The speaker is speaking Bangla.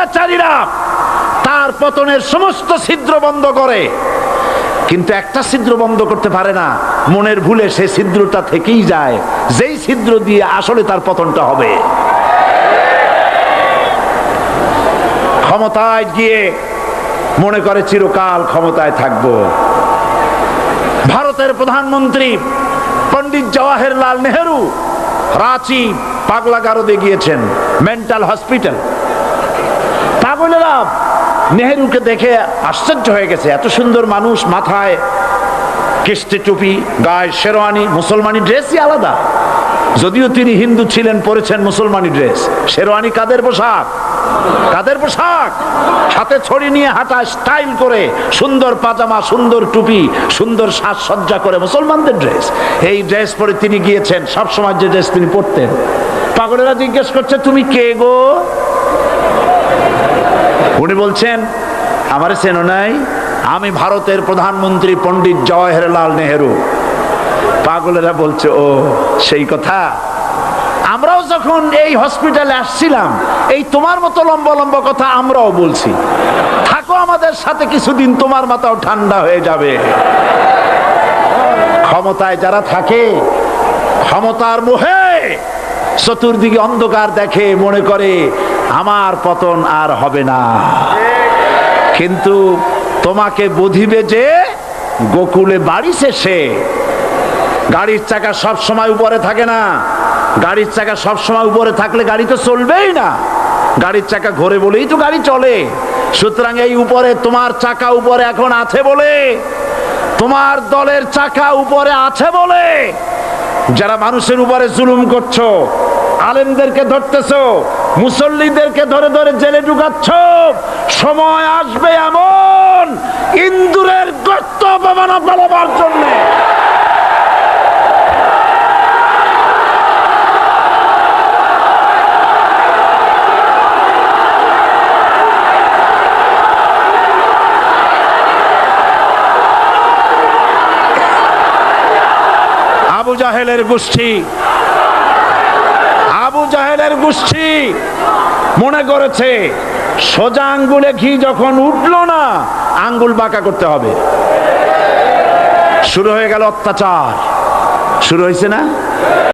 স্বৈরাচারীরা তার পতনের সমস্ত ছিদ্র বন্ধ করে, কিন্তু একটা ছিদ্র বন্ধ করতে পারে না। মনের ভুলে সেই ছিদ্রটা থেকেই যায়, যেই ছিদ্র দিয়ে আসলে তার পতনটা হবে। ক্ষমতায় গিয়ে মনে করে চিরকাল ক্ষমতায় থাকবো। ভারতের প্রধানমন্ত্রী পণ্ডিত জওয়াহরলাল নেহেরু রাঁচি পাগলাগারদে গিয়েছেন, মেন্টাল হসপিটাল। পাগলেরা নেহেরুকে দেখে আশ্চর্য হয়ে গেছে, এত সুন্দর মানুষ, মাথায় কিস্তি টুপি, গায়ে শেরওয়ানি, মুসলমানি ড্রেসই আলাদা। যদিও তিনি হিন্দু ছিলেন, পরেছেন মুসলমানি ড্রেস। শেরওয়ানি কাদের পোশাক? কাদের পোশাক? হাতে ছড়ি নিয়ে হাঁটা, স্টাইল করে, সুন্দর পাজামা, সুন্দর টুপি, সুন্দর সাজসজ্জা করে, মুসলমানদের ড্রেস। এই ড্রেস পরে তিনি গিয়েছেন, সবসময় যে ড্রেস তিনি পরতেন। পাগলেরা জিজ্ঞেস করছে, তুমি কে গো? উনি বলছেন, আমারে চেনো নাই? আমি ভারতের প্রধানমন্ত্রী পণ্ডিত জওয়াহরলাল নেহেরু। পাগলেরা বলছে, ও সেই কথা। আমরাও যখন এই হসপিটালে আসছিলাম, এই তোমার মতো লম্বা লম্বা কথা আমরাও বলছি। থাকো আমাদের সাথে কিছুদিন, তোমার মাথাও ঠান্ডা হয়ে যাবে। ক্ষমতায় যারা থাকে, ক্ষমতার মোহে চতুর্দিকে অন্ধকার দেখে, মনে করে আমার পতন আর হবে না। কিন্তু তোমাকে বুঝিবে যে গোকুলে বাড়ি শেষে। গাড়ির চাকা সব সময় উপরে থাকে না। গাড়ির চাকা সব সময় উপরে থাকলে গাড়ি তো চলবেই না। গাড়ির চাকা ঘোরে বলেই তো গাড়ি চলে। সুতরাং এই উপরে, তোমার চাকা উপরে এখন আছে বলে, তোমার দলের চাকা উপরে আছে বলে যারা মানুষের উপরে জুলুম করছো, আলেমদেরকে ধরতেছো, মুসল্লিদেরকে ধরে ধরে জেলে ঢুকাচ্ছ, সময় আসবে এমন ইন্দুরের গর্ত পালাবার জন্য। আবু জাহেলের গোষ্ঠী মনে করেছে সোজা আঙ্গুলে ঘি যখন উঠলো না, আঙ্গুল বাঁকা করতে হবে। শুরু হয়ে গেল অত্যাচার, শুরু হয়েছে না?